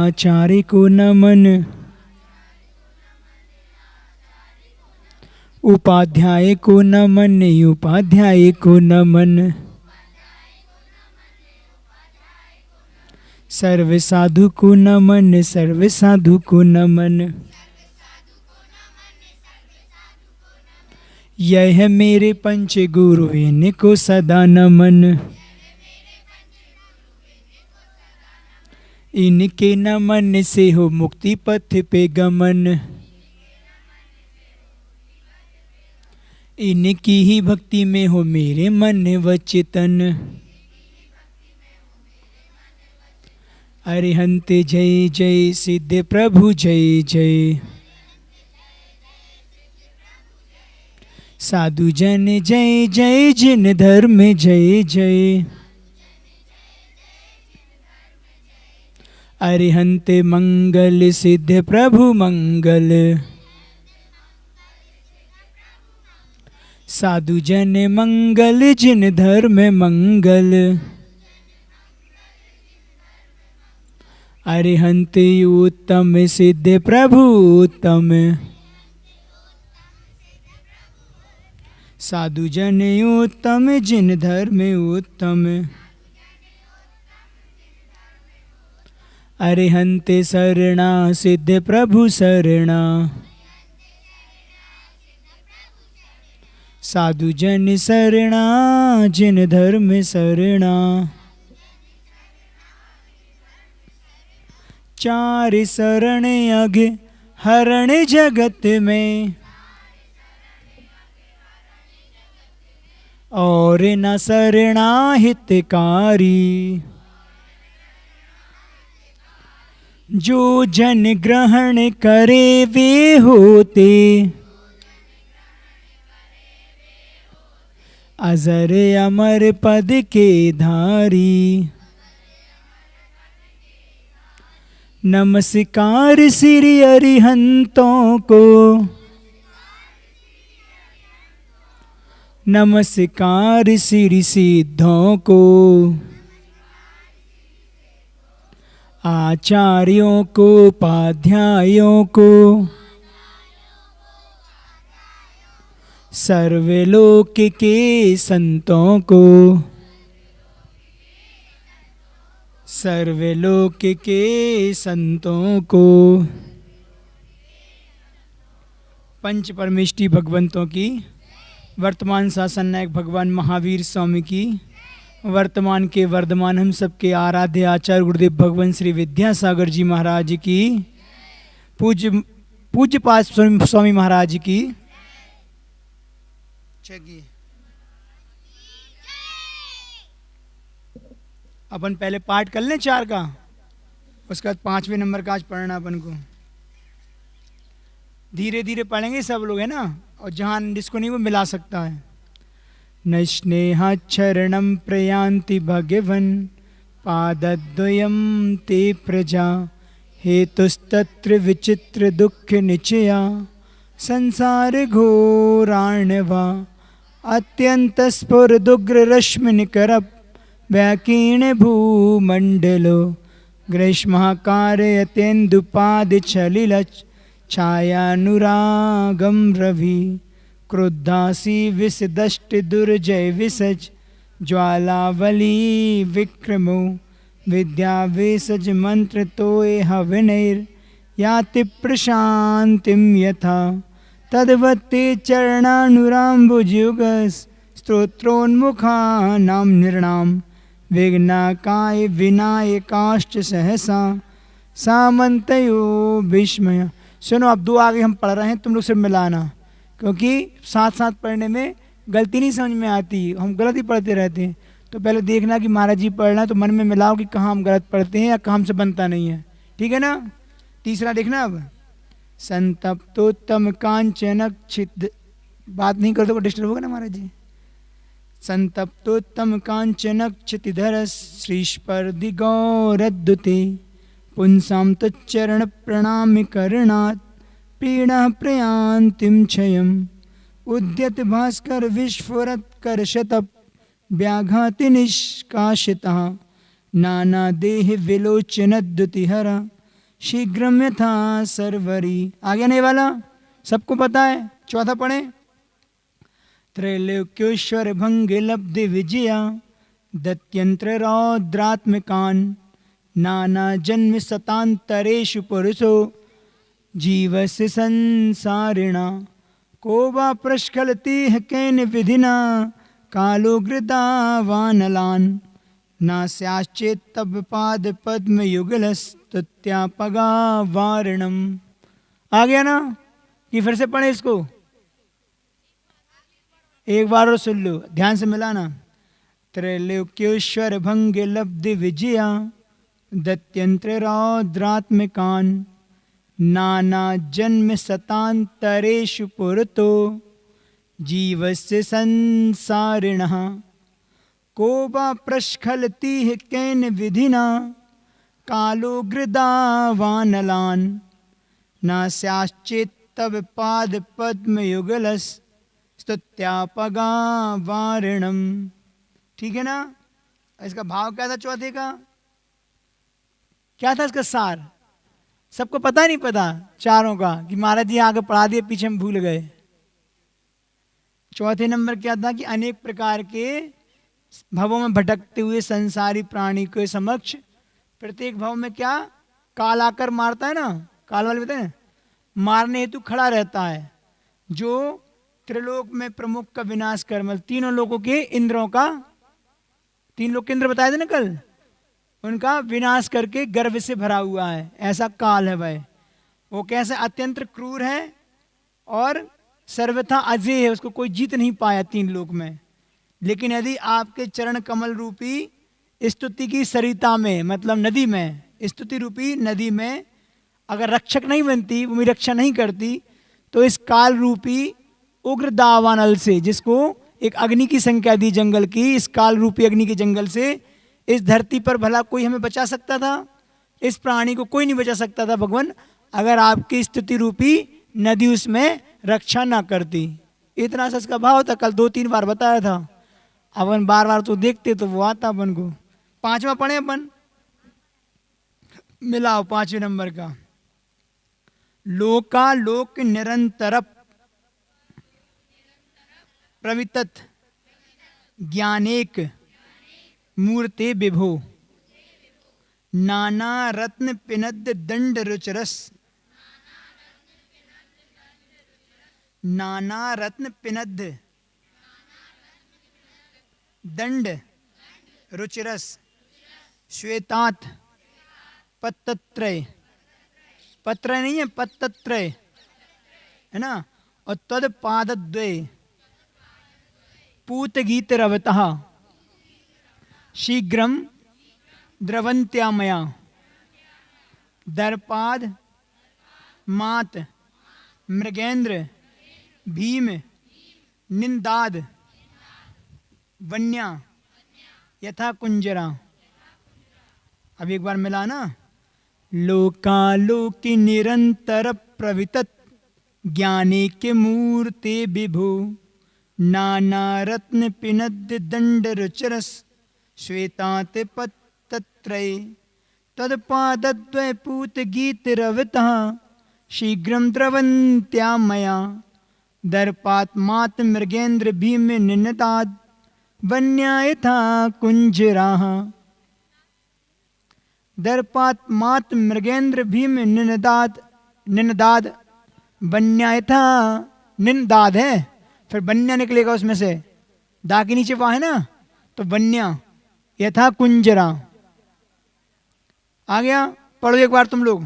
आचार्य को नमन, उपाध्याय को नमन, उपाध्याय को नमन। सर्व साधु को नमन, सर्व साधु को नमन। यह मेरे पंच गुरु इनको सदा नमन, इनके नमन से हो मुक्ति पथ पे गमन। इनकी ही भक्ति में हो मेरे मन व चितन। अरिहंत जय जय, सिद्ध प्रभु जय जय। साधु जन जय जय, जिन धर्म जय जय। अरिहंत मंगल, सिद्ध प्रभु मंगल। साधु जन मंगल, जिन धर्म मंगल। अरिहंत उत्तम, सिद्ध प्रभु उत्तम। साधु जन उत्तम, जिन धर्म उत्तम। अरिहंत शरणा, सिद्ध प्रभु शरणा। साधु जन शरणा, जिन धर्म शरणा। चार शरण अघ हरण जगत में, और न शरणा हितकारी। जो जन ग्रहण करे वे होते, अजर अमर पद के धारी। नमस्कार श्री अरिहंतों को, नमस्कार श्री सिद्धों को। आचार्यों को, उपाध्यायों को। सर्वलोक के संतों को, सर्वलोक के संतों को। पंच परमेष्टि भगवंतों की, वर्तमान शासन नायक भगवान महावीर स्वामी की, वर्तमान के वर्धमान हम सबके आराध्य आचार्य गुरुदेव भगवान श्री विद्यासागर जी महाराज की, पूज्य पाद स्वामी महाराज की। अपन पहले पाठ कर लें 4 का, उसके बाद 5वें नंबर का आज पढ़ना अपन को। धीरे धीरे पढ़ेंगे सब लोग, है ना, और जहाँ जिसको नहीं वो मिला सकता है। न स्नेहाचरणं प्रयान्ति भगवन्, पादद्वयं ते प्रजा। हेतुस्तत्र विचित्र दुःख निचया, संसार घोराण्वा। अत्यंत स्फुरदुग्र रश्मिनिकर व्याकीर्ण भूमंडलो। ग्रीष्मकारयतेन्दुपाद छलिलच, छायानुरागम रवि। क्रुद्धासी विषदष्ट दुर्जय विसज, ज्वालावली विक्रमो। विद्या विसज मंत्र तोय हवनैर, याति प्रशांतिम यथा। तद्वत्ते चरणानुराम्बुजयुगस्, स्तोत्रोन्मुखानां नृणां। विघ्नाकाय विनायकाश्च सहसा, सामन्तयो विस्मय। सुनो, अब 2 आगे हम पढ़ रहे हैं, तुम लोग सिर्फ मिलाना, क्योंकि साथ साथ पढ़ने में गलती नहीं समझ में आती, हम गलत ही पढ़ते रहते हैं। तो पहले देखना कि महाराज जी पढ़ना है तो मन में मिलाओ कि कहाँ हम गलत पढ़ते हैं या कहाँ हमसे बनता नहीं है, ठीक है ना। तीसरा देखना, अब संतप्तोत्तम कांचनक्षित, बात नहीं करते तो डिस्टर्ब होगा ना महाराज जी। संतप्तोत्तम कांचनक्षितिधरस्, श्रीस्पर्धि गौरद्युते। पुंसां तच्चरण प्रणामि करणात्, पीड़ा प्रयान्तिं क्षयम्। उद्यत भास्कर विस्फुरत् करशतप, व्याघाति निष्काशितः। नाना देह विलोचनद्युतिहरा, शीघ्रम यथा सर्वरी। आगे नहीं वाला सबको पता है, चौथा पढ़े। त्रैलोक्योश्वर भंग लब्धि विजया दत्यंत्र रौद्रात्मकान नाना जन्म शतांतरेषु पुरुषो जीवस्य संसारिणा को वा प्रस्खलति केन विधिना कालो गृदावानलान नास्याश्चेत तब पाद पद्म युगलस्तुत्यापगा वारणम। आ गया ना कि फिर से पढ़े इसको, एक बार और सुन लो, ध्यान से मिलाना। त्रैलोक्योश्वर भंग लब्धि विजया दत्यंत्र रौद्रात्मकान नाना जन्म शतांतरेषु पुरतो जीवस्य संसारिणः को वा प्रस्खलति केन विधिना कालो गृदावानलान नास्याश्चेत तब पाद पद्म युगलस स्तुत्यापगा वारणम। ठीक है ना। इसका भाव क्या था चौथे का, क्या था इसका सार, सबको पता नहीं पता चारों का कि महाराज जी आगे पढ़ा दिए, पीछे हम भूल गए। चौथे नंबर क्या था कि अनेक प्रकार के भवों में भटकते हुए संसारी प्राणी के समक्ष प्रत्येक भव में क्या काल आकर मारता है ना, काल वाले बताए हैं, मारने हेतु खड़ा रहता है, जो त्रिलोक में प्रमुख का विनाश कर, मतलब तीनों लोगों के इंद्रों का, तीन लोग के इंद्र बताए थे ना कल, उनका विनाश करके गर्व से भरा हुआ है, ऐसा काल है वह। वो कैसे अत्यंत क्रूर है और सर्वथा अजय है, उसको कोई जीत नहीं पाया तीन लोक में। लेकिन यदि आपके चरण कमल रूपी स्तुति की सरिता में, मतलब नदी में, स्तुति रूपी नदी में अगर रक्षक नहीं बनती, वो मेरी रक्षा नहीं करती, तो इस काल रूपी उग्र दावानल से, जिसको एक अग्नि की संख्या दी जंगल की, इस काल रूपी अग्नि के जंगल से इस धरती पर भला कोई हमें बचा सकता था? इस प्राणी को कोई नहीं बचा सकता था भगवान, अगर आपकी स्तुति रूपी नदी उसमें रक्षा ना करती। इतना सच का भाव था, कल 2-3 बार बताया था। अपन बार बार तो देखते तो वो आता अपन को। पांचवा पढ़े अपन, मिलाओ 5वें नंबर का। लोका लोक निरंतर प्रवितत ज्ञानेक मूर्ते विभो नाना रत्न पिनद दंड रुचरस। नाना रत्न पिनद दंड रुचिरस श्वेतात पत्तत्रय, पत्र नहीं है पत्तत्रय है ना, और तद पादद्वय पूत गीत रवतः शीघ्रम द्रवंत्या मया दर्पाद मात मृगेंद्र भीम निंदाद वन्या यथा कुंजरा। अब एक बार मिला ना। लोकालोकि निरंतर प्रवितत ज्ञाने के मूर्ते विभो नाना रत्न पिनद दंड रुचरस श्वेतांत पत्तत्रय तदपादद्वय पूत गीत रवतः शीघ्रम द्रवंत्या मया दर्पात मात मृगेंद्र भीम निनदाद वन्या यथा कुंजराः। दर्पात मात मृगेंद्र भीम निनदाद, निनदाद वन्या यथा, निनदाद है फिर वन्या निकलेगा उसमें से, दा के नीचे वहाँ है ना, तो वन्या यथा कुंजरा। आ गया, पढ़ो एक बार तुम लोग।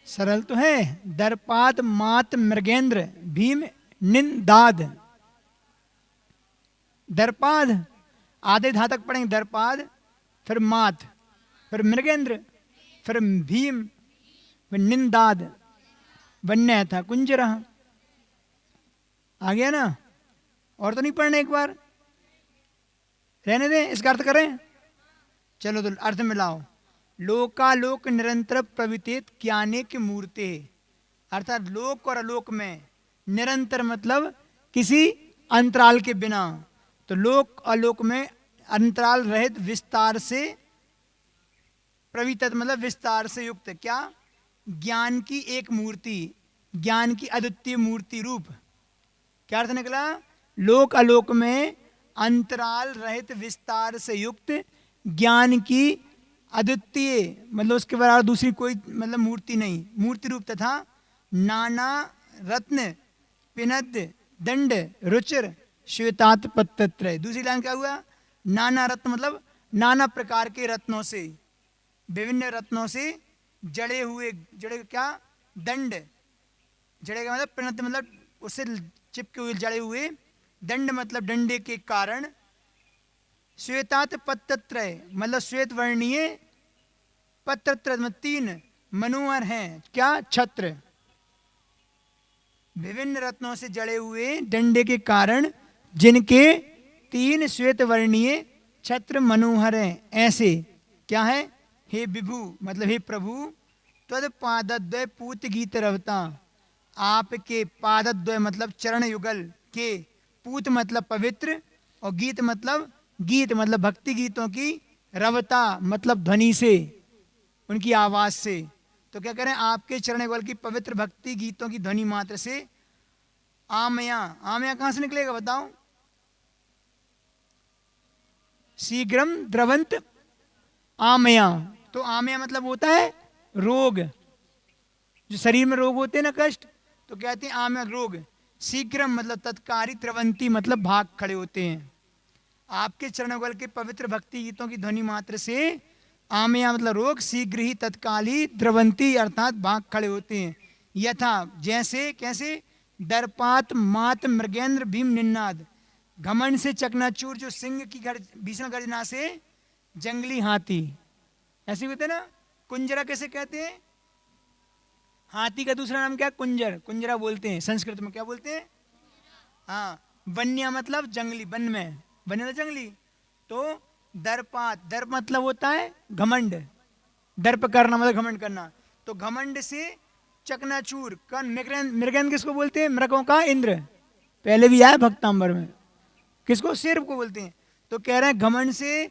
सरल तो है। दर्पाद मात मृगेंद्र भीम निंदाद। दर्पाद आधे धातक पढ़ेंगे, दर्पाद फिर मात फिर मृगेंद्र फिर भीम फिर निंदाद वन्य था कुंजरा। आ गया ना? और तो नहीं पढ़ने, एक बार रहने दें, इसका अर्थ करें। चलो तो अर्थ मिलाओ। लोकालोक निरंतर प्रवितेत ज्ञाने के मूर्ते, अर्थात लोक और अलोक में निरंतर मतलब किसी अंतराल के बिना, तो लोक अलोक में अंतराल रहित विस्तार से, प्रवितत मतलब विस्तार से युक्त, क्या? ज्ञान की एक मूर्ति, ज्ञान की अद्वितीय मूर्ति रूप। क्या अर्थ निकला? लोक अलोक में अंतराल रहित विस्तार से युक्त ज्ञान की अद्वितीय मतलब उसके बराबर दूसरी कोई मतलब मूर्ति नहीं, मूर्ति रूप, तथा नाना रत्न पिनद दंड रुचिर श्वेतात पत्तत्रय। दूसरी लाइन क्या हुआ? नाना रत्न मतलब नाना प्रकार के रत्नों से, विभिन्न रत्नों से जड़े हुए, जड़े क्या? दंड, जड़े का मतलब पिनद मतलब उससे चिपके हुए जड़े हुए, दंड मतलब डंडे के कारण, श्वेतात पत्तत्रय मतलब श्वेत वर्णीय, पत्तत्र मतलब 3 मनोहर हैं, क्या? छत्र। विभिन्न रत्नों से जड़े हुए डंडे के कारण जिनके 3 श्वेत वर्णीय छत्र मनोहर हैं, ऐसे क्या है? हे विभु मतलब हे प्रभु, त्वद पादद्वय पूत गीत रवता, आपके पादद्वय मतलब चरण युगल के, पूत मतलब पवित्र, और गीत मतलब भक्ति गीतों की, रवता मतलब ध्वनि से, उनकी आवाज से। तो क्या करें? आपके चरण युगल की पवित्र भक्ति गीतों की ध्वनि मात्र से आमया, आमया कहां से निकलेगा बताओ? शीघ्रम द्रवंत आमया, तो आमया मतलब होता है रोग, जो शरीर में रोग होते हैं ना, कष्ट, तो कहते हैं आमया रोग। शीघ्रम मतलब तत्कारी, द्रवंती मतलब भाग खड़े होते हैं। आपके चरणोगल के पवित्र भक्ति गीतों की ध्वनि मात्र से आमया मतलब रोग, शीघ्र ही तत्काल ही, द्रवंती अर्थात भाग खड़े होते हैं। यथा जैसे, कैसे? दर्पात मात मृगेंद्र भीम निन्नाद, घमंड से चकनाचूर जो सिंह की भीषण गर्जना से जंगली हाथी, ऐसे होते ना। कुंजरा कैसे कहते हैं? हाथी का दूसरा नाम क्या? कुंजर, कुंजरा बोलते हैं संस्कृत में, क्या बोलते हैं? हाँ। वन्य मतलब जंगली, वन में, वन्य मतलब जंगली। तो दर्पात, दर्प मतलब होता है घमंड, दर्प करना मतलब घमंड करना, तो घमंड से चकनाचूर, कौन? मृगेंद्र किसको बोलते हैं? मृगों का इंद्र, पहले भी आया भक्तांबर में। किसको? शेर को बोलते हैं। तो कह रहे हैं घमंड से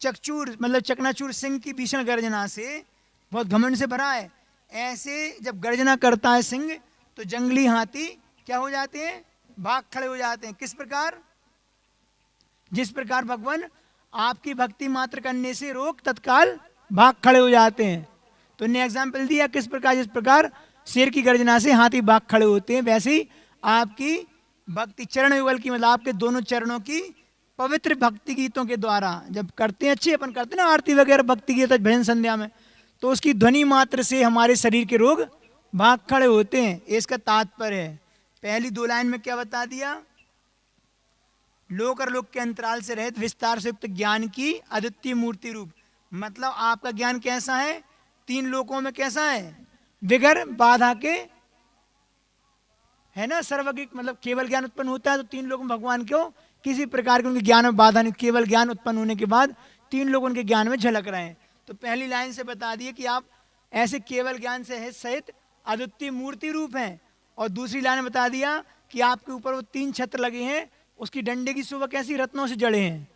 चकचूर मतलब चकनाचूर सिंह की भीषण गर्जना से, बहुत घमंड से भरा है, ऐसे जब गर्जना करता है सिंह तो जंगली हाथी क्या हो जाते हैं? भाग खड़े हो जाते हैं। किस प्रकार? जिस प्रकार भगवान आपकी भक्ति मात्र करने से रोग तत्काल भाग खड़े हो जाते हैं। तो ने एग्जाम्पल दिया किस प्रकार, जिस प्रकार शेर की गर्जना से हाथी भाग खड़े होते हैं, वैसे ही आपकी भक्ति चरण युगल की मतलब आपके दोनों चरणों की पवित्र भक्ति गीतों के द्वारा जब करते हैं, अच्छे अपन करते हैं ना आरती वगैरह भक्ति गीत भजन संध्या में, तो उसकी ध्वनि मात्र से हमारे शरीर के रोग भाग खड़े होते हैं। इसका तात्पर्य है। पहली 2 लाइन में क्या बता दिया? लोक और लोक के अंतराल से रहित विस्तार से युक्त ज्ञान की अद्वितीय मूर्ति रूप, मतलब आपका ज्ञान कैसा है? 3 लोकों में कैसा है? बिगर बाधा के, है ना, सर्वज्ञ मतलब केवल ज्ञान उत्पन्न होता है तो 3 लोगों में भगवान क्यों किसी प्रकार के उनके ज्ञान में बाधा नहीं, केवल ज्ञान उत्पन्न होने के बाद 3 लोग उनके ज्ञान में झलक रहे हैं। तो पहली लाइन से बता दिए कि आप ऐसे केवल ज्ञान से सहित अद्वितीय मूर्ति रूप हैं, और दूसरी लाइन में बता दिया कि आपके ऊपर वो 3 छत्र लगे हैं, उसकी डंडे की शोभा कैसी? रत्नों से जड़े हैं।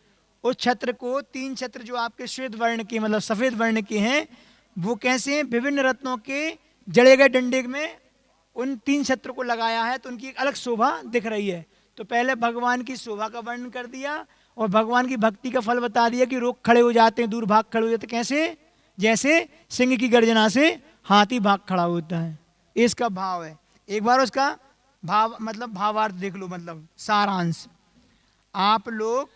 उस छत्र को 3 छत्र जो आपके श्वेत वर्ण के मतलब सफेद वर्ण के हैं, वो कैसे हैं? विभिन्न रत्नों के जड़े गए डंडे में उन 3 छत्र को लगाया है, तो उनकी एक अलग शोभा दिख रही है। तो पहले भगवान की शोभा का वर्णन कर दिया और भगवान की भक्ति का फल बता दिया कि रोग खड़े हो जाते हैं, दूर भाग खड़े हो जाते हैं। कैसे? जैसे सिंह की गर्जना से हाथी भाग खड़ा होता है। इसका भाव है। एक बार उसका भाव मतलब भावार्थ देख लो, मतलब सारांश। आप लोग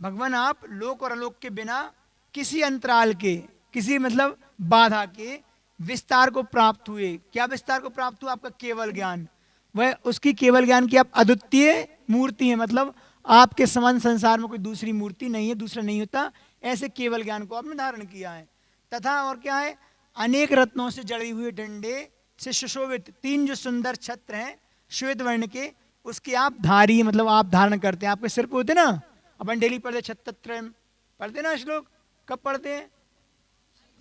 भगवान, आप लोक और अलोक के बिना किसी अंतराल के, किसी मतलब बाधा के विस्तार को प्राप्त हुए। क्या विस्तार को प्राप्त हुआ? आपका केवल ज्ञान। वह उसकी केवल ज्ञान की आप अद्वितीय मूर्ति है, मतलब आपके समान संसार में कोई दूसरी मूर्ति नहीं है, दूसरा नहीं होता। ऐसे केवल ज्ञान को आपने धारण किया है। तथा और क्या है? अनेक रत्नों से जड़े हुए डंडे से सुशोभित 3 जो सुंदर छत्र हैं, श्वेत वर्ण के, उसके आप धारी, मतलब आप धारण करते हैं, आपके सिर पे होते ना। अपन डेली पढ़ते छत्तत्रयम् पढ़ते ना श्लोक, कब पढ़ते हैं?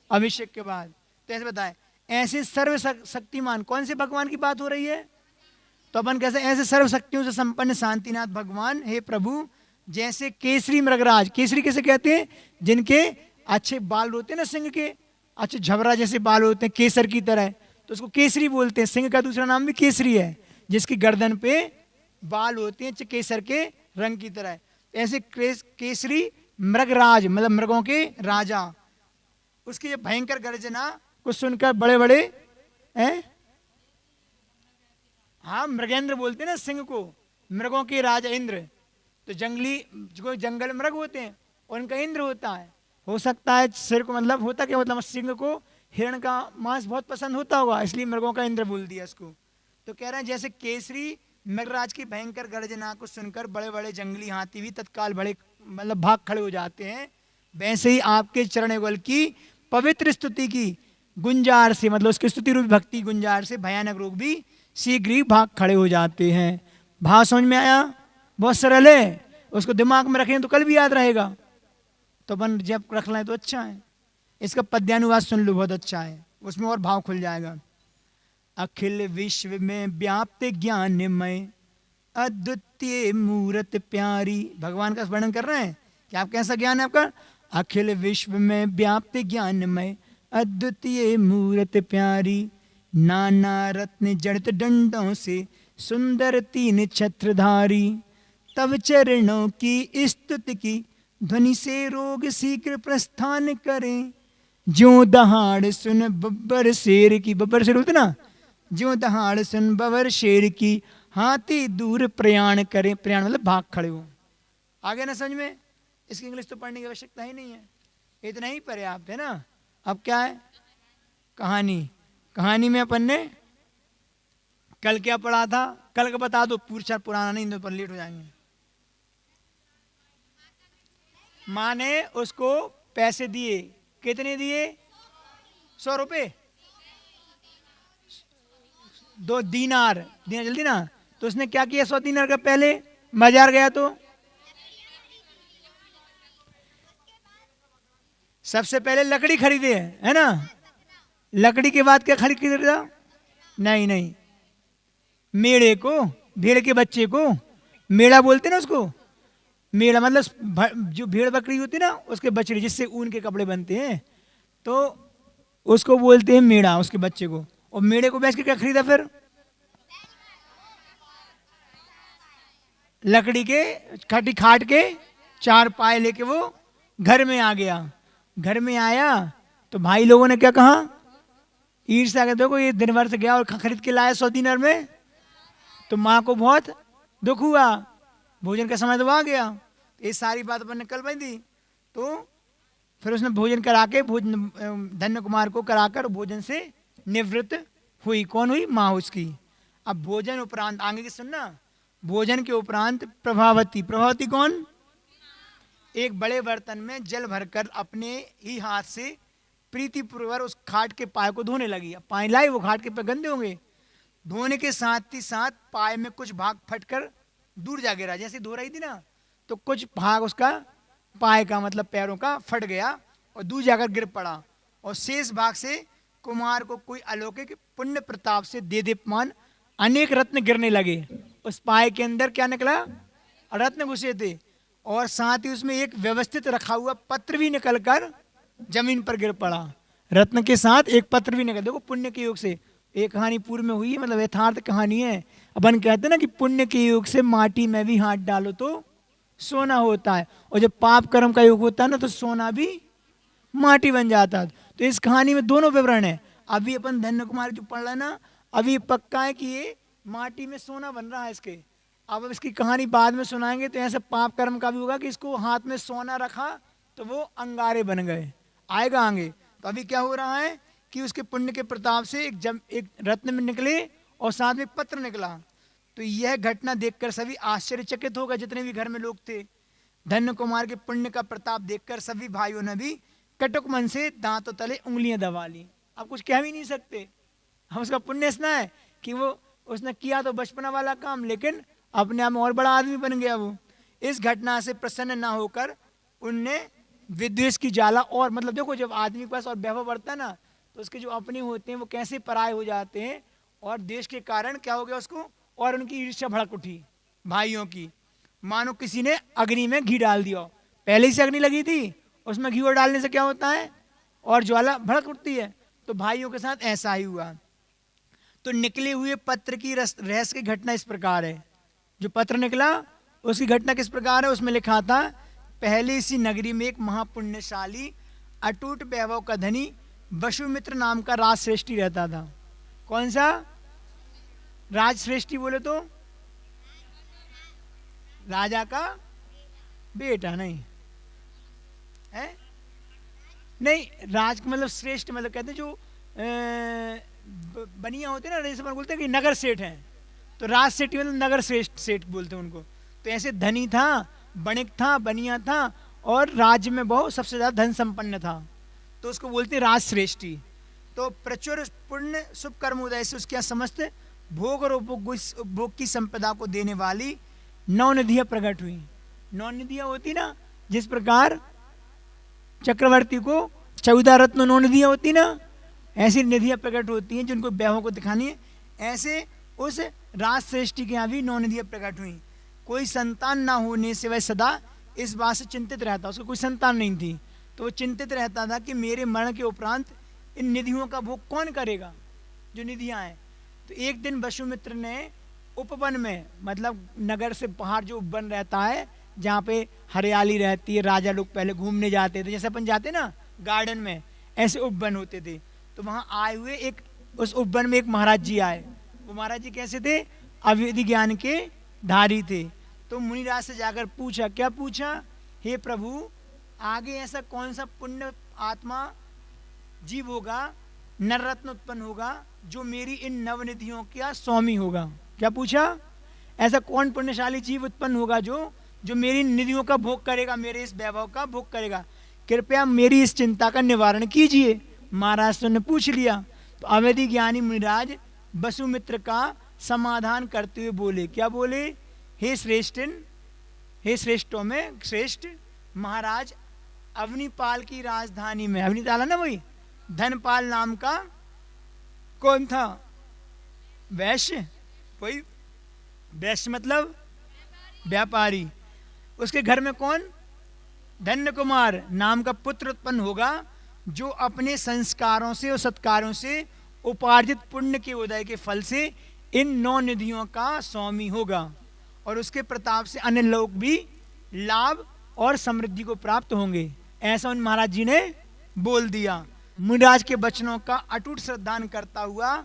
अभिषेक के बाद। तो ऐसे बताएं, ऐसे सर्व शक्तिमान कौन से भगवान की बात हो रही है? तो अपन कैसे, ऐसे सर्व शक्तियों से संपन्न शांतिनाथ भगवान, हे प्रभु, जैसे केसरी मृगराज, केसरी कैसे कहते हैं? जिनके अच्छे बाल होते हैं ना सिंह के, अच्छे झबरा जैसे बाल होते हैं केसर की तरह, तो उसको केसरी बोलते हैं। सिंह का दूसरा नाम भी केसरी है, जिसकी गर्दन पे बाल होते हैं केसर के रंग की तरह। ऐसे केसरी मृगराज, मतलब मृगों के राजा, उसकी ये भयंकर गर्जना को सुनकर बड़े बड़े हैं, हाँ मृगेंद्र बोलते हैं ना सिंह को, मृगों के राजा इंद्र। तो जंगली जो जंगल मृग होते हैं उनका इंद्र होता है। हो सकता है सिर को, मतलब होता क्या, मतलब सिंह को हिरण का मांस बहुत पसंद होता होगा, इसलिए मृगों का इंद्र बोल दिया इसको। तो कह रहे हैं जैसे केसरी मृगराज की भयंकर गर्जना को सुनकर बड़े बड़े जंगली हाथी भी तत्काल बड़े, मतलब भाग खड़े हो जाते हैं, वैसे ही आपके चरण युगल की पवित्र स्तुति की गुंजार से, मतलब उसकी स्तुति रूपी भक्ति गुंजार से भयानक रोग भी शीघ्र ही भाग खड़े हो जाते हैं। भाव समझ में आया? बहुत सरल है, उसको दिमाग में रखें तो कल भी याद रहेगा। तो अपन जब रख लें तो अच्छा है। इसका पद्यानुवाद सुन लो, बहुत अच्छा है, उसमें और भाव खुल जाएगा। अखिल विश्व में व्याप्त ज्ञानमय अद्वितीय मूर्त प्यारी, भगवान का वर्णन कर रहे हैं कि आप कैसा ज्ञान है आपका। अखिल विश्व में व्याप्त ज्ञानमय अद्वितीय मूर्त प्यारी, नाना रत्न जड़ित दंडों से सुंदर तीन छत्रधारी, तब चरणों की स्तुति की ध्वनि से रोग शीघ्र प्रस्थान करें, ज्यों दहाड़ सुन बब्बर शेर की, बब्बर शेर बोलते ना, ज्यों दहाड़ सुन बब्बर शेर की, हाथी दूर प्रयाण करें, प्रयाण मतलब भाग खड़े हो। आगे ना समझ में? इसकी इंग्लिश तो पढ़ने की आवश्यकता ही नहीं है, इतना ही पर्याप्त है ना। अब क्या है? कहानी। कहानी में अपन ने कल क्या पढ़ा था? कल का बता दो, पूरा पुराना नहीं तो लेट हो जाएंगे। माँ ने उसको पैसे दिए, कितने दिए? 100 रुपए, 2 दीनार, दीनार जल्दी ना। तो उसने क्या किया? 100 दीनार का पहले बाजार गया तो सबसे पहले लकड़ी खरीदे, है ना। लकड़ी के बाद क्या खरीदा? नहीं नहीं, मेढ़े को, भेड़ के बच्चे को मेढ़ा बोलते ना उसको। मेढ़ा मतलब जो भेड़ बकरी होती है ना उसके बछड़े, जिससे ऊन के कपड़े बनते हैं, तो उसको बोलते हैं मेढ़ा, उसके बच्चे को। और मेढ़े को बेच के क्या खरीदा? फिर लकड़ी के खटी खाट के 4 पाए लेके वो घर में आ गया। घर में आया तो भाई लोगों ने क्या कहा? ईर्ष्या के, देखो ये दिन भर से गया और खरीद के लाया 100 दीनार में। तो माँ को बहुत दुख हुआ, भोजन का समय तो आ गया। ये सारी बात अपन ने कल बन दी। तो फिर उसने भोजन करा के, धन्य कुमार को कराकर भोजन से निवृत्त हुई। कौन हुई? माँ उसकी। अब भोजन उपरांत आगे की सुनना, भोजन के उपरांत प्रभावती। प्रभावती कौन? एक बड़े बर्तन में जल भरकर अपने ही हाथ से प्रीतिपूर्वक उस खाट के पाए को धोने लगी। अब पाए लाई, वो खाट के पे गंदे होंगे। धोने के साथ ही साथ पाए में कुछ भाग फटकर दूर जा गिरा। जैसे धो रही थी ना, तो कुछ भाग उसका पाए का, मतलब पैरों का, फट गया और दूर जाकर गिर पड़ा। और शेष भाग से कुमार को कोई अलौकिक पुण्य प्रताप से देदीप्यमान अनेक रत्न गिरने लगे। उस पाए के अंदर क्या निकला? रत्न घुसे थे। और साथ ही उसमें एक व्यवस्थित रखा हुआ पत्र भी निकलकर जमीन पर गिर पड़ा। रत्न के साथ एक पत्र भी निकल। देखो पुण्य के योग से एक कहानी पूर्व में हुई है, मतलब यथार्थ कहानी है। अपन कहते हैं ना कि पुण्य के योग से माटी में भी हाथ डालो तो सोना होता है, और जब पाप कर्म का योग होता है ना तो सोना भी माटी बन जाता है। तो इस कहानी में दोनों विवरण है। अभी अपन धन्य कुमार जो पढ़ रहे हैं ना, अभी पक्का है कि ये माटी में सोना बन रहा है इसके। अब इसकी कहानी बाद में सुनाएंगे तो ऐसे पाप कर्म का भी होगा कि इसको हाथ में सोना रखा तो वो अंगारे बन गए, आएगा आगे। तो अभी क्या हो रहा है कि उसके पुण्य के प्रताप से एक रत्न में निकले और साथ में पत्र निकला। तो यह घटना देखकर सभी आश्चर्यचकित हो गए, जितने भी घर में लोग थे। धन्य कुमार के पुण्य का प्रताप देखकर सभी भाइयों ने भी कटुक मन से दांतों तले उंगलियां दबा ली। अब कुछ कह भी नहीं सकते। हम उसका पुण्य इतना है कि वो उसने किया तो बचपना वाला काम, लेकिन अपने आप में और बड़ा आदमी बन गया वो। इस घटना से प्रसन्न ना होकर उनने विद्वेष की ज्वाला, और मतलब देखो जब आदमी के पास और वैभव बढ़ता है ना, तो उसके जो अपने होते हैं वो कैसे पराये हो जाते हैं, और देश के कारण क्या हो गया उसको, और उनकी ईर्ष्या भड़क उठी भाइयों की, मानो किसी ने अग्नि में घी डाल दिया। पहले ही से अग्नि लगी थी, उसमें घी और डालने से क्या होता है, और ज्वाला भड़क उठती है। तो भाइयों के साथ ऐसा ही हुआ। तो निकले हुए पत्र की रहस्य की घटना इस प्रकार है। जो पत्र निकला उसकी घटना किस प्रकार है, उसमें लिखा था, पहले इसी नगरी में एक महापुण्यशाली अटूट वैभव का धनी वसुमित्र नाम का राजश्रेष्ठी रहता था। कौन सा राजश्रेष्ठी? बोले तो राजा का बेटा नहीं है, नहीं राज का मतलब श्रेष्ठ, मतलब कहते हैं जो बनिया होते हैं ना, जैसे अपन बोलते हैं कि नगर सेठ हैं, तो राज सेठ मतलब नगर श्रेष्ठ सेठ बोलते हैं उनको। तो ऐसे धनी था, बणिक था, बनिया था, और राज्य में बहुत सबसे ज्यादा धन संपन्न था, तो उसको बोलते हैं राज श्रेष्ठी। तो प्रचुर पुण्य शुभ कर्म उदय से उसके समस्त भोग और उपभोग की संपदा को देने वाली 9 निधियां प्रकट हुई। 9 निधियां होती ना, जिस प्रकार चक्रवर्ती को 14 रत्न 9 निधियां होती ना, ऐसी निधियां प्रकट होती हैं जिनको वैभव को दिखानी है। ऐसे उस राजश्रेष्ठी के यहाँ भी 9 निधियां प्रकट हुई। कोई संतान ना होने से वह सदा इस बात से चिंतित रहता, उसको कोई संतान नहीं थी, तो वो चिंतित रहता था कि मेरे मरण के उपरांत इन निधियों का भोग कौन करेगा, जो निधियां हैं। तो एक दिन वसुमित्र ने उपवन में, मतलब नगर से बाहर जो उपवन रहता है जहाँ पे हरियाली रहती है, राजा लोग पहले घूमने जाते थे, जैसे अपन जाते ना गार्डन में, ऐसे उपवन होते थे। तो वहाँ आए हुए एक, उस उपवन में एक महाराज जी आए। वो महाराज जी कैसे थे, अविधि ज्ञान के धारी थे। तो मुनिराज से जाकर पूछा, क्या पूछा, हे प्रभु आगे ऐसा कौन सा पुण्य आत्मा जीव होगा, नर रत्न उत्पन्न होगा, जो मेरी इन नवनिधियों का स्वामी होगा। क्या पूछा, ऐसा कौन पुण्यशाली जीव उत्पन्न होगा जो मेरी निधियों का भोग करेगा, मेरे इस वैभव का भोग करेगा, कृपया मेरी इस चिंता का निवारण कीजिए। महाराज ने पूछ लिया। तो अवधि ज्ञानी मुनिराज वसुमित्र का समाधान करते हुए बोले, क्या बोले, हे श्रेष्ठन, हे श्रेष्ठों में श्रेष्ठ महाराज, अवनीपाल की राजधानी में, अवनीपाल है ना वही, धनपाल नाम का कौन था, वैश्य, वही वैश्य मतलब व्यापारी, उसके घर में कौन, धन्य कुमार नाम का पुत्र उत्पन्न होगा, जो अपने संस्कारों से और सत्कारों से उपार्जित पुण्य के उदय के फल से इन 9 निधियों का स्वामी होगा, और उसके प्रताप से अन्य लोग भी लाभ और समृद्धि को प्राप्त होंगे। ऐसा उन महाराज जी ने बोल दिया। मुनिराज के वचनों का अटूट श्रद्धान करता हुआ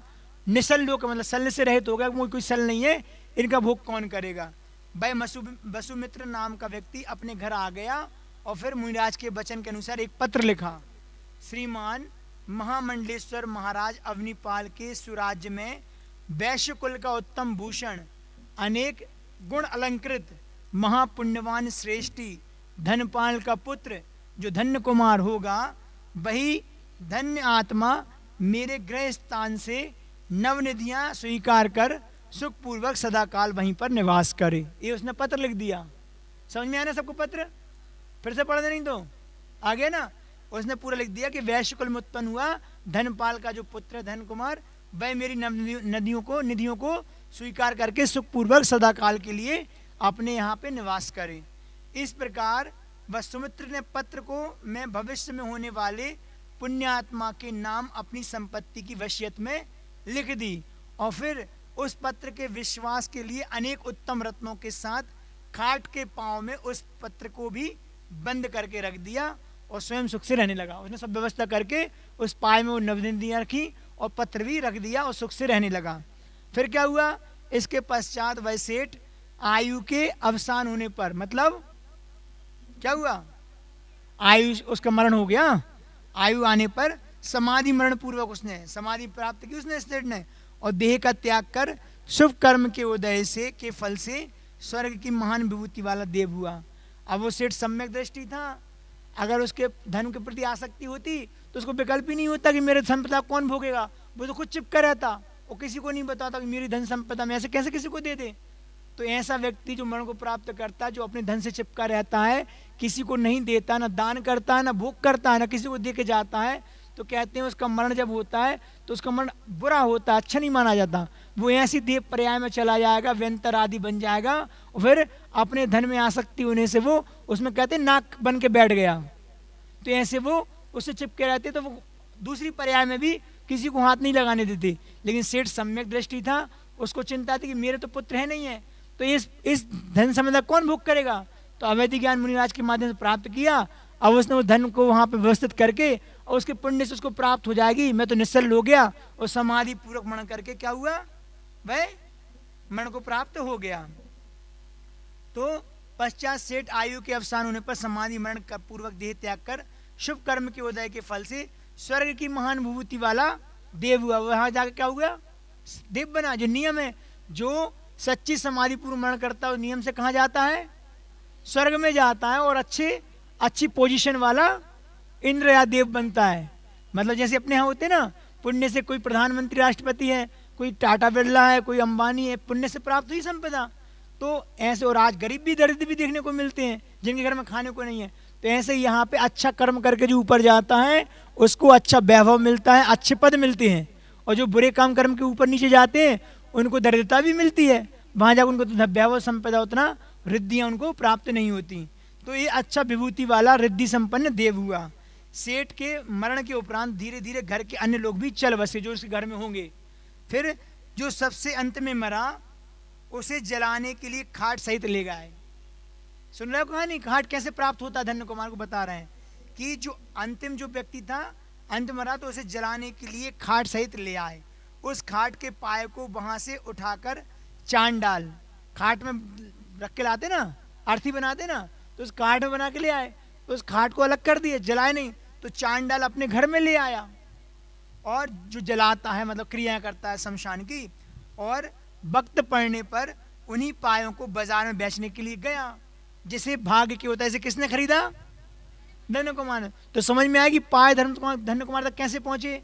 निसल लोक, मतलब सल से रहित हो गया, कोई सल नहीं है, इनका भोग कौन करेगा। भाई वसुमित्र नाम का व्यक्ति अपने घर आ गया और फिर मुनिराज के वचन के अनुसार एक पत्र लिखा। श्रीमान महामंडलेश्वर महाराज अवनीपाल के सुराज्य में वैश्य कुल का उत्तम भूषण, अनेक गुण अलंकृत महापुण्यवान श्रेष्ठी धनपाल का पुत्र जो धन्य कुमार होगा, वही धन्य आत्मा मेरे गृह स्थान से नवनिधियां स्वीकार कर सुखपूर्वक सदाकाल वहीं पर निवास करे। ये उसने पत्र लिख दिया। समझ में आया ना सबको पत्र, फिर से पढ़ दे, नहीं तो आ गया ना। उसने पूरा लिख दिया कि वैश्य कुल में उत्पन्न हुआ धनपाल का जो पुत्र धन कुमार, वह मेरी निधियों को स्वीकार करके सुखपूर्वक सदाकाल के लिए अपने यहाँ पे निवास करे। इस प्रकार वसुमित्र ने पत्र को मैं भविष्य में होने वाले पुण्यात्मा के नाम अपनी संपत्ति की वसीयत में लिख दी, और फिर उस पत्र के विश्वास के लिए अनेक उत्तम रत्नों के साथ खाट के पांव में उस पत्र को भी बंद करके रख दिया और स्वयं सुख से रहने लगा। उसने सब व्यवस्था करके उस पाए में वो नवनिधियां रखी और पत्र भी रख दिया और सुख से रहने लगा। फिर क्या हुआ, इसके पश्चात वह सेठ आयु के अवसान होने पर, मतलब क्या हुआ, आयु उसका मरण हो गया, आयु आने पर समाधि मरण पूर्वक उसने समाधि प्राप्त की उसने सेठ ने, और देह का त्याग कर शुभ कर्म के उदय से के फल से स्वर्ग की महान विभूति वाला देव हुआ। अब वो सेठ सम्यक दृष्टि था, अगर उसके धन के प्रति आसक्ति होती तो उसको विकल्प ही नहीं होता कि मेरे संपदा कौन भोगेगा, वो तो खुद चिपका रहता, वो किसी को नहीं बताता कि मेरी धन संपदा में ऐसे कैसे किसी को दे दे। तो ऐसा व्यक्ति जो मरण को प्राप्त करता है, जो अपने धन से चिपका रहता है, किसी को नहीं देता, ना दान करता है, ना भोग करता है, ना किसी को दे के जाता है, तो कहते हैं उसका मरण जब होता है तो उसका मरण बुरा होता है, अच्छा नहीं माना जाता। वो ऐसी देव पर्याय में चला जाएगा, व्यंतर आदि बन जाएगा, और फिर अपने धन में आसक्ति होने से वो उसमें कहते हैं नाक बन के बैठ गया। तो ऐसे वो उससे चिपके रहते, तो वो दूसरी पर्याय में भी किसी को हाथ नहीं लगाने देते। लेकिन सेठ सम्यक दृष्टि था, उसको चिंता थी कि मेरे तो पुत्र है नहीं है, तो इस धन संपदा कौन भोग करेगा। तो अवैधिक ज्ञान मुनिराज के माध्यम से प्राप्त किया। अब उसने उस धन को वहाँ पे व्यवस्थित करके और उसके पुण्य से उसको प्राप्त हो जाएगी। मैं तो निश्चल हो गया और समाधि पूर्वक मरण करके क्या हुआ, वह मरण को प्राप्त हो गया। तो पश्चात सेठ आयु के अवसान होने पर समाधि मरण का पूर्वक देह त्याग कर शुभ कर्म के उदय के फल से स्वर्ग की महान विभूति वाला देव हुआ। वहां जाकर क्या हुआ, देव बना। जो नियम है, जो सच्ची समाधि पूर्व मरण करता है नियम से कहाँ जाता है, स्वर्ग में जाता है, और अच्छी पोजीशन वाला इंद्र या देव बनता है। मतलब जैसे अपने यहाँ होते ना, पुण्य से कोई प्रधानमंत्री राष्ट्रपति है, कोई टाटा बिरला है, कोई अंबानी है, पुण्य से प्राप्त हुई संपदा। तो ऐसे, और आज गरीब भी दरिद्र भी देखने को मिलते हैं जिनके घर में खाने को नहीं है। तो ऐसे यहाँ पे अच्छा कर्म करके जो ऊपर जाता है उसको अच्छा वैभव मिलता है, अच्छे पद मिलते हैं। और जो बुरे काम कर्म के ऊपर नीचे जाते हैं उनको दरिद्रता भी मिलती है, वहाँ जाकर उनको वैभव संपदा उतना रिद्धियाँ उनको प्राप्त नहीं होती। तो ये अच्छा विभूति वाला रिद्धि संपन्न देव हुआ। सेठ के मरण के उपरांत धीरे धीरे घर के अन्य लोग भी चल बसे जो उसके घर में होंगे। फिर जो सबसे अंत में मरा उसे जलाने के लिए खाट सहित ले गए। सुन रहे हो कहानी, खाट कैसे प्राप्त होता है, धन्य कुमार को बता रहे हैं कि जो अंतिम जो व्यक्ति था अंत मरा तो उसे जलाने के लिए खाट सहित ले आए। उस खाट के पाए को वहां से उठाकर चांडाल, खाट में रख के लाते ना, अर्थी बनाते ना, तो उस खाट में बना के ले आए। तो उस खाट को अलग कर दिए, जलाए नहीं। तो चांडाल अपने घर में ले आया और जो जलाता है मतलब क्रिया करता है शमशान की, और वक्त पड़ने पर उन्हीं पायों को बाजार में बेचने के लिए गया। जिसे भाग्य के होता है, इसे किसने खरीदा, धन्य कुमार। तो समझ में आया कि पाय धन्य कुमार तक कैसे पहुंचे।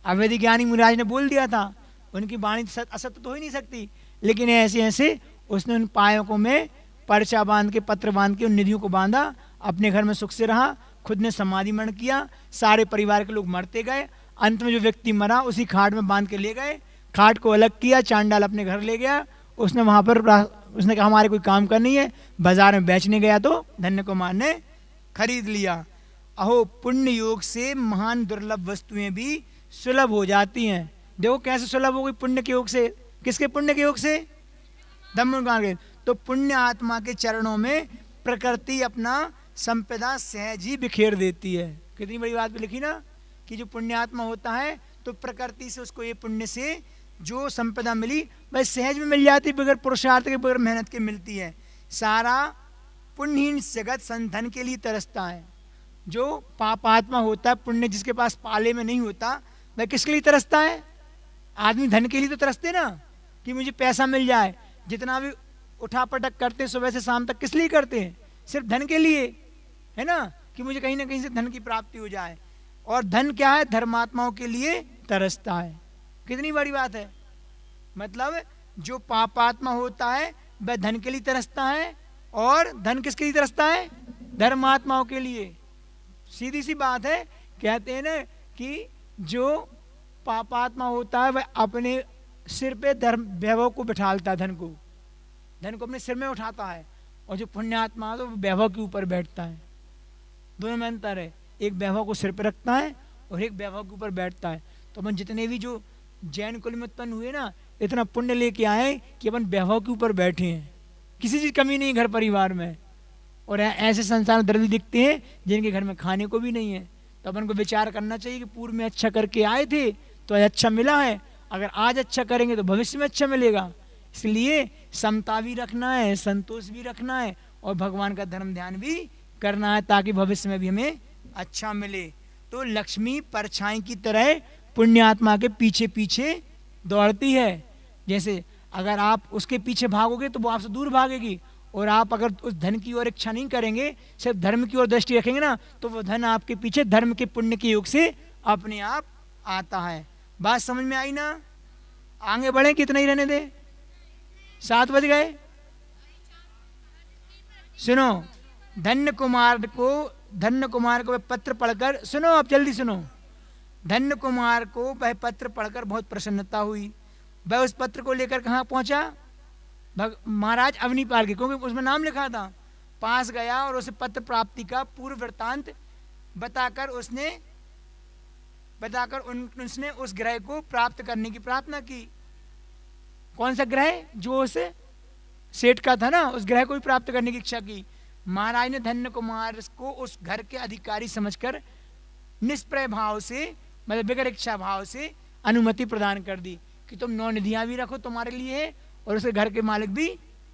अवैधिक ज्ञानी मुनिराज ने बोल दिया था, उनकी वाणी असत्य तो हो ही नहीं सकती, लेकिन ऐसे ऐसे उसने उन पायों को में पर्चा बांध के, पत्र बांध के उन निधियों को बांधा, अपने घर में सुख से रहा, खुद ने समाधि मरण किया। सारे परिवार के लोग मरते गए, अंत में जो व्यक्ति मरा उसी खाट में बांध के ले गए। खाट को अलग किया, चांडाल अपने घर ले गया। उसने वहाँ पर उसने कहा हमारे कोई काम का नहीं है, बाजार में बेचने गया तो धन्य कुमार ने खरीद लिया। अहो पुण्य योग से महान दुर्लभ वस्तुएं भी सुलभ हो जाती हैं। देखो कैसे सुलभ हो गई, पुण्य के योग से। किसके पुण्य के योग से, धम्मकुमार के। तो पुण्य आत्मा के चरणों में प्रकृति अपना संपदा सहज ही बिखेर देती है। कितनी बड़ी बात भी लिखी ना, कि जो पुण्य आत्मा होता है तो प्रकृति से उसको ये पुण्य से जो संपदा मिली वह सहज में मिल जाती, बगैर पुरुषार्थ के, बगैर मेहनत के मिलती है। सारा पुण्यहीन जगत संधन के लिए तरसता है। जो पापात्मा होता है, पुण्य जिसके पास पाले में नहीं होता, वह किसके लिए तरसता है, आदमी धन के लिए तो तरसते ना, कि मुझे पैसा मिल जाए। जितना भी उठा पटक करते सुबह से शाम तक किस लिए करते हैं, सिर्फ धन के लिए, है ना, कि मुझे कहीं ना कहीं से धन की प्राप्ति हो जाए। और धन क्या है, धर्मात्माओं के लिए तरसता है। कितनी बड़ी बात है। मतलब जो पापात्मा होता है वह धन के लिए तरसता है, और धन किसके लिए तरसता है, धर्मात्माओं के लिए। सीधी सी बात है। कहते हैं ना कि जो पापात्मा होता है वह अपने सिर पे धर्म वैभव को बिठालता है, धन को अपने सिर में उठाता है, और जो पुण्यात्मा है तो वैभव के ऊपर बैठता है। दोनों में अंतर है, एक वैभव को सिर पे रखता है और एक वैभव के ऊपर बैठता है। तो अपन जितने भी जो जैन कुल में उत्पन्न हुए ना, इतना पुण्य लेके आए कि अपन वैभव के ऊपर बैठे हैं, किसी चीज कमी नहीं घर परिवार में। और ऐसे संसार दरिद्र दिखते हैं जिनके घर में खाने को भी नहीं है। तो अपन को विचार करना चाहिए कि पूर्व में अच्छा करके आए थे तो अच्छा मिला है, अगर आज अच्छा करेंगे तो भविष्य में अच्छा मिलेगा। इसलिए समता भी रखना है, संतोष भी रखना है, और भगवान का धर्म ध्यान भी करना है, ताकि भविष्य में भी हमें अच्छा मिले। तो लक्ष्मी परछाई की तरह पुण्यात्मा के पीछे पीछे दौड़ती है। जैसे अगर आप उसके पीछे भागोगे तो वो आपसे दूर भागेगी, और आप अगर उस धन की ओर इच्छा नहीं करेंगे, सिर्फ धर्म की ओर दृष्टि रखेंगे ना, तो वो धन आपके पीछे धर्म के पुण्य के योग से अपने आप आता है। बात समझ में आई ना। आगे बढ़े, कितना ही रहने दे, 7 बज गए। सुनो, धन्य कुमार को वह पत्र पढ़कर, सुनो अब जल्दी सुनो, धन्य कुमार को वह पत्र पढ़कर बहुत प्रसन्नता हुई। वह उस पत्र को लेकर कहाँ पहुंचा, महाराज अवनीपाल के, क्योंकि उसमें नाम लिखा था, पास गया और उसे पत्र प्राप्ति का पूर्व वृत्तांत बताकर उसने उस ग्रह को प्राप्त करने की प्रार्थना की। कौन सा ग्रह, जो उस सेठ का था ना, उस ग्रह को भी प्राप्त करने की इच्छा की। महाराज ने धन्य कुमार को उस घर के अधिकारी समझकर निष्प्रय भाव से, मतलब बगैर इच्छा भाव से अनुमति प्रदान कर दी कि तुम 9 निधियां भी रखो तुम्हारे लिए और उसके घर के मालिक भी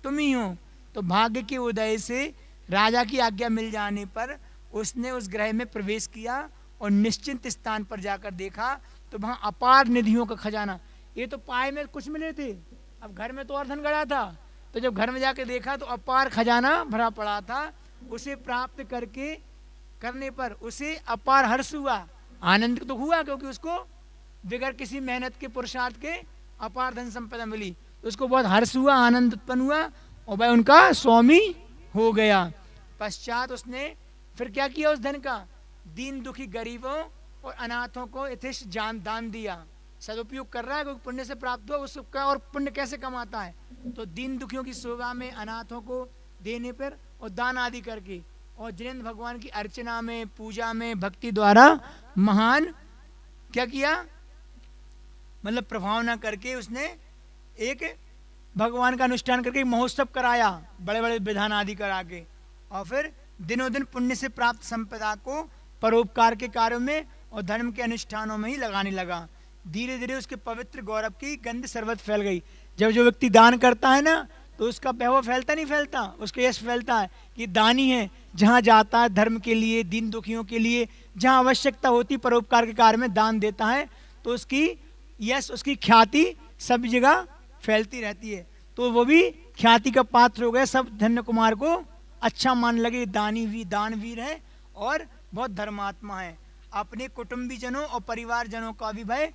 तुम ही हो। तो भाग्य के उदय से राजा की आज्ञा मिल जाने पर उसने उस ग्रह में प्रवेश किया और निश्चिंत स्थान पर जाकर देखा तो वहां अपार निधियों का खजाना, ये तो पाए में कुछ मिले थे, अब घर में तो और धन गड़ा था, तो जब घर में जाके देखा तो अपार खजाना भरा पड़ा था। उसे प्राप्त करने पर उसे अपार हर्ष हुआ, आनंद तो हुआ, क्योंकि उसको बगैर किसी मेहनत के पुरुषार्थ के अपार धन संपदा मिली, तो उसको बहुत हर्ष हुआ, आनंद उत्पन्न हुआ और वह उनका स्वामी हो गया। पश्चात उसने फिर क्या किया, उस धन का दीन दुखी गरीबों और अनाथों को यथेष्ट दान दिया। सदुपयोग कर रहा है, क्योंकि पुण्य से प्राप्त हुआ उसका, और पुण्य कैसे कमाता है, तो दीन दुखियों की सेवा में, अनाथों को देने पर और दान आदि करके, और जिनेंद्र भगवान की अर्चना में, पूजा में, भक्ति द्वारा महान क्या किया, मतलब प्रभावना करके उसने एक भगवान का अनुष्ठान करके महोत्सव कराया, बड़े बड़े विधान आदि करा के, और फिर दिनों दिन पुण्य से प्राप्त संपदा को परोपकार के कार्यों में और धर्म के अनुष्ठानों में ही लगाने लगा। धीरे धीरे उसके पवित्र गौरव की गंध सर्वत्र फैल गई। जब जो व्यक्ति दान करता है ना, तो उसका वैभव फैलता नहीं फैलता, उसका यश फैलता है कि दानी है, जहाँ जाता है धर्म के लिए, दीन दुखियों के लिए, जहाँ आवश्यकता होती परोपकार के कार्य में दान देता है, तो उसकी यश, उसकी ख्याति सब जगह फैलती रहती है। तो वो भी ख्याति का पात्र हो गए, सब धन्य कुमार को अच्छा मान लगे, दानवीर है और बहुत धर्मात्मा है। अपने कुटुंबीजनों और परिवारजनों का भी भाई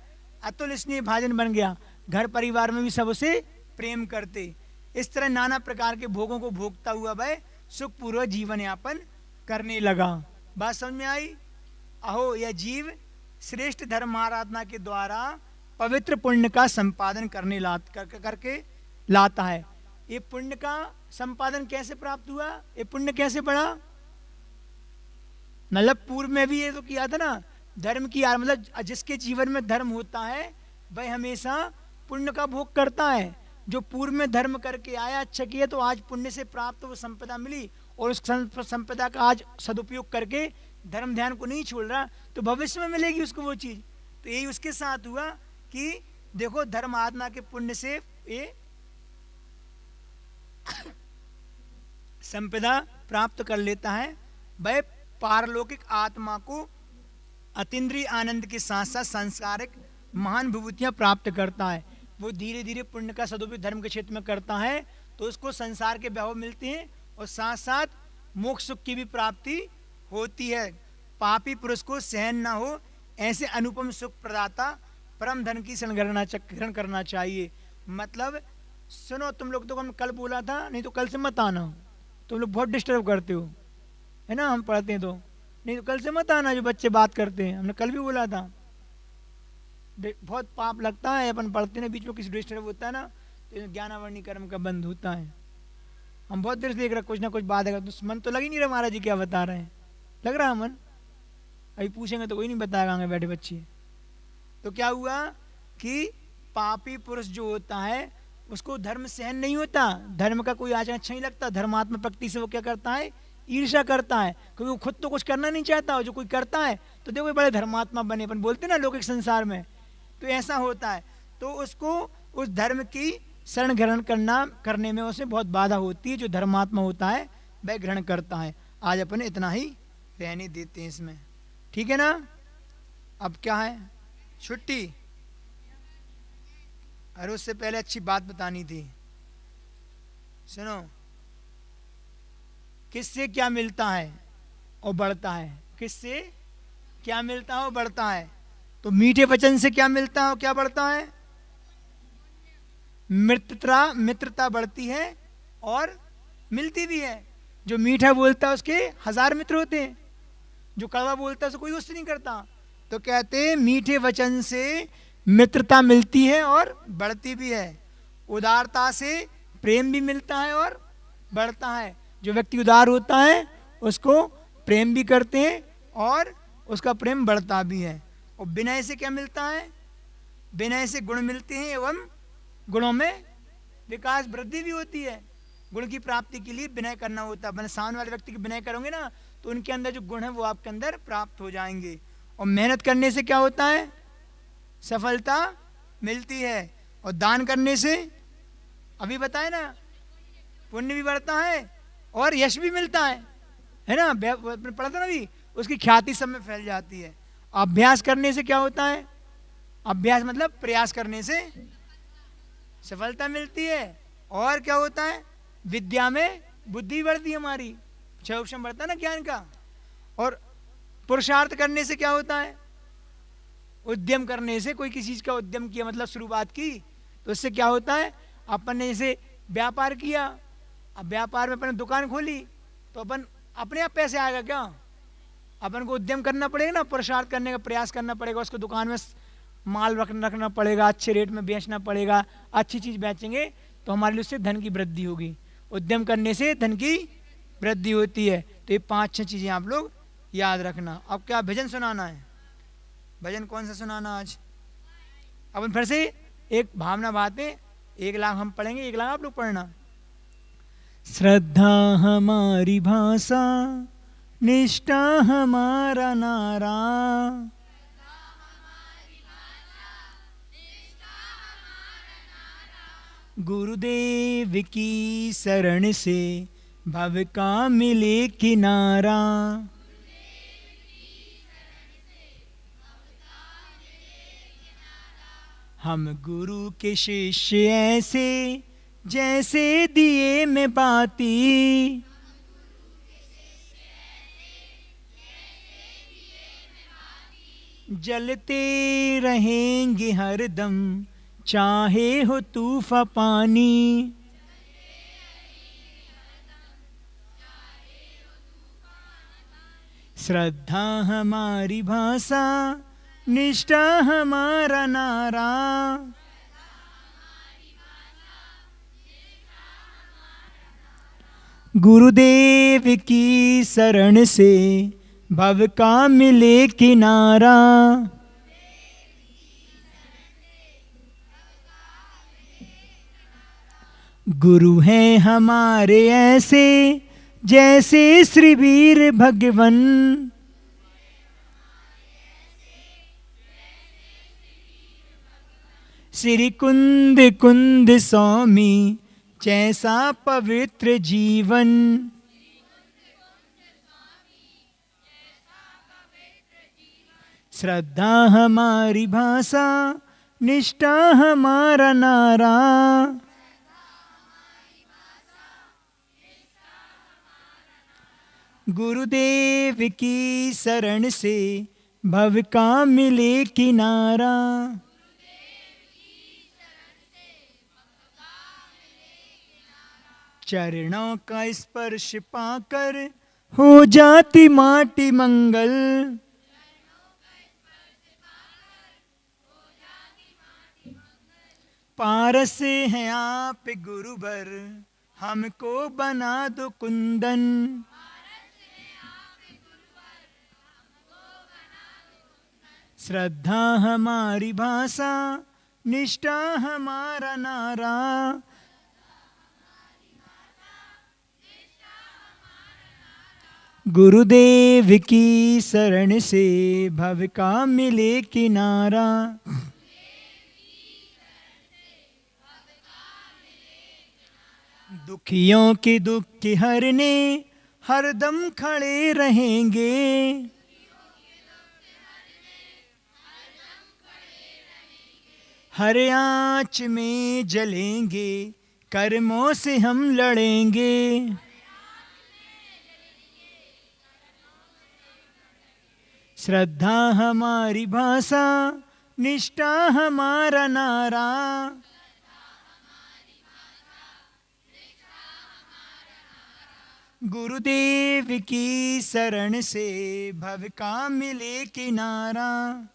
अतुल स्नेह भाजन बन गया, घर परिवार में भी सब उसे प्रेम करते। इस तरह नाना प्रकार के भोगों को भोगता हुआ वह सुखपूर्वक जीवन यापन करने लगा। बात समझ में आई? अहो, यह जीव श्रेष्ठ धर्म आराधना के द्वारा पवित्र पुण्य का संपादन करके लाता है। ये पुण्य का संपादन कैसे प्राप्त हुआ, ये पुण्य कैसे बढ़ा? मतलब पूर्व में भी ये तो किया था ना, धर्म की, मतलब जिसके जीवन में धर्म होता है वह हमेशा पुण्य का भोग करता है। जो पूर्व में धर्म करके आया, अच्छा किया, तो आज पुण्य से प्राप्त वो संपदा मिली और उस संपदा का आज सदुपयोग करके धर्म ध्यान को नहीं छोड़ रहा, तो भविष्य में मिलेगी उसको वो चीज। तो यही उसके साथ हुआ कि देखो, धर्म आराधना के पुण्य से ये संपदा प्राप्त कर लेता है। वह पारलौकिक आत्मा को अतीन्द्रिय आनंद के साथ साथ सांसारिक महान विभूतियां प्राप्त करता है। वो धीरे धीरे पुण्य का सदुपयोग धर्म के क्षेत्र में करता है, तो उसको संसार के वैभव मिलते हैं और साथ साथ मोक्ष सुख की भी प्राप्ति होती है। पापी पुरुष को सहन ना हो ऐसे अनुपम सुख प्रदाता परम धन की ग्रहण करना चाहिए। मतलब सुनो, तुम लोग तो हम कल बोला था, नहीं तो कल से मत आना, तुम लोग बहुत डिस्टर्ब करते हो, है ना, हम पढ़ते हैं तो, नहीं तो कल से मत आना जो बच्चे बात करते हैं, हमने कल भी बोला था। बहुत पाप लगता है, अपन पढ़ते हैं बीच में किसी डिस्टर्ब होता है ना, तो ज्ञानावरणी कर्म का बंद होता है। हम बहुत देर से देख रहे कुछ ना कुछ बात है, तो मन तो लग ही नहीं रहा महाराज जी क्या बता रहे हैं, लग रहा है मन? अभी पूछेंगे तो कोई नहीं बताएगा आगे बैठे बच्चे। तो क्या हुआ कि पापी पुरुष जो होता है उसको धर्म सहन नहीं होता, धर्म का कोई आचरण अच्छा नहीं लगता, धर्मात्मा प्रकृति से वो क्या करता है, ईर्ष्या करता है, क्योंकि वो खुद तो कुछ करना नहीं चाहता, और जो कोई करता है तो देखो बड़े धर्मात्मा बने, अपन बोलते ना लौकिक संसार में, तो ऐसा होता है। तो उसको उस धर्म की शरण ग्रहण करने में उसे बहुत बाधा होती है। जो धर्मात्मा होता है वह ग्रहण करता है। आज अपन इतना ही रहने देते हैं इसमें, ठीक है ना? अब क्या है, छुट्टी? अरे उससे पहले अच्छी बात बतानी थी। सुनो, किससे क्या मिलता है और बढ़ता है? किससे क्या मिलता है और बढ़ता है? तो मीठे वचन से क्या मिलता है और क्या बढ़ता है? मित्रता बढ़ती है और मिलती भी है। जो मीठा बोलता है उसके 1000 मित्र होते हैं, जो कड़वा बोलता है उसको कोई दोस्त नहीं करता। तो कहते हैं मीठे वचन से मित्रता मिलती है और बढ़ती भी है। उदारता से प्रेम भी मिलता है और बढ़ता है। जो व्यक्ति उदार होता है उसको प्रेम भी करते हैं और उसका प्रेम बढ़ता भी है। और विनय से क्या मिलता है? विनय से गुण मिलते हैं एवं गुणों में विकास वृद्धि भी होती है। गुण की प्राप्ति के लिए विनय करना होता है। सामने वाले व्यक्ति के विनय करोगे ना तो उनके अंदर जो गुण है वो आपके अंदर प्राप्त हो जाएंगे। और मेहनत करने से क्या होता है? सफलता मिलती है। और दान करने से अभी बताए ना पुण्य भी बढ़ता है और यश भी मिलता है ना। पढ़ा था ना अभी, उसकी ख्याति सब में फैल जाती है। अभ्यास करने से क्या होता है? अभ्यास मतलब प्रयास करने से सफलता मिलती है। और क्या होता है? विद्या में बुद्धि बढ़ती है हमारी, 6 ऑप्शन बढ़ता है ना ज्ञान का। और पुरुषार्थ करने से क्या होता है? उद्यम करने से, कोई किसी चीज का उद्यम किया मतलब शुरुआत की, तो उससे क्या होता है? अपन ने जैसे व्यापार किया, अब व्यापार में अपन ने दुकान खोली तो अपन अपने आप पैसे आएगा क्या? अपन को उद्यम करना पड़ेगा ना, पुरुषार्थ करने का प्रयास करना पड़ेगा। उसको दुकान में माल रखना पड़ेगा, अच्छे रेट में बेचना पड़ेगा। अच्छी चीज बेचेंगे तो हमारे लिए उससे धन की वृद्धि होगी। उद्यम करने से धन की वृद्धि होती है। तो ये 5-6 चीजें आप लोग याद रखना। अब क्या भजन सुनाना है? भजन कौन सा सुनाना आज? अपन फिर से एक भावना बातें, 1 लाख हम पढ़ेंगे, 1 लाख आप लोग पढ़ना। श्रद्धा हमारी भाषा, निष्ठा हमारा नारा, गुरुदेव की शरण से भव का मिले किनारा। हम गुरु के शिष्य ऐसे जैसे दिए में बाती, जलते रहेंगे हरदम चाहे हो तूफान पानी। श्रद्धा हमारी भाषा, निष्ठा हमारा नारा, गुरुदेव की शरण से भव का मिले किनारा। गुरु हैं हमारे ऐसे जैसे श्री वीर भगवन, श्री कुंद कुंद स्वामी जैसा पवित्र जीवन। श्रद्धा हमारी भाषा, निष्ठा हमारा नारा, गुरुदेव की शरण से भव का मिले किनारा। चरणों का स्पर्श पाकर हो जाती माटी मंगल, पारस हैं आप गुरुवर हमको बना दो कुंदन। श्रद्धा हमारी भाषा, निष्ठा हमारा नारा, गुरुदेव की शरण से भव का मिले किनारा। दुखियों के दुख हरने हरदम खड़े रहेंगे, हर आँच में जलेंगे कर्मों से हम लड़ेंगे। श्रद्धा हमारी भाषा, निष्ठा हमारा नारा, गुरुदेव की शरण से भव का मिले किनारा।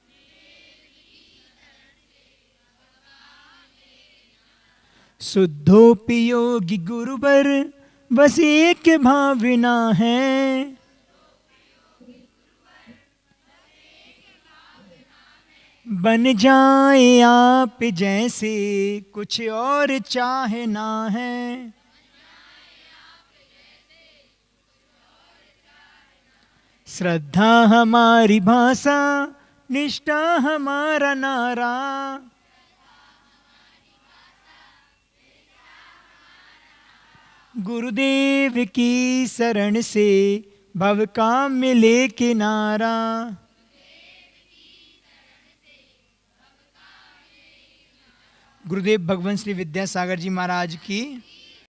शुद्धोपयोगी गुरुवर बस एक भावना है। बन जाए आप जैसे कुछ और चाहना है। श्रद्धा हमारी भाषा, निष्ठा हमारा नारा। गुरुदेव की शरण से भव का मिले किनारा। गुरुदेव भगवान श्री विद्यासागर जी महाराज की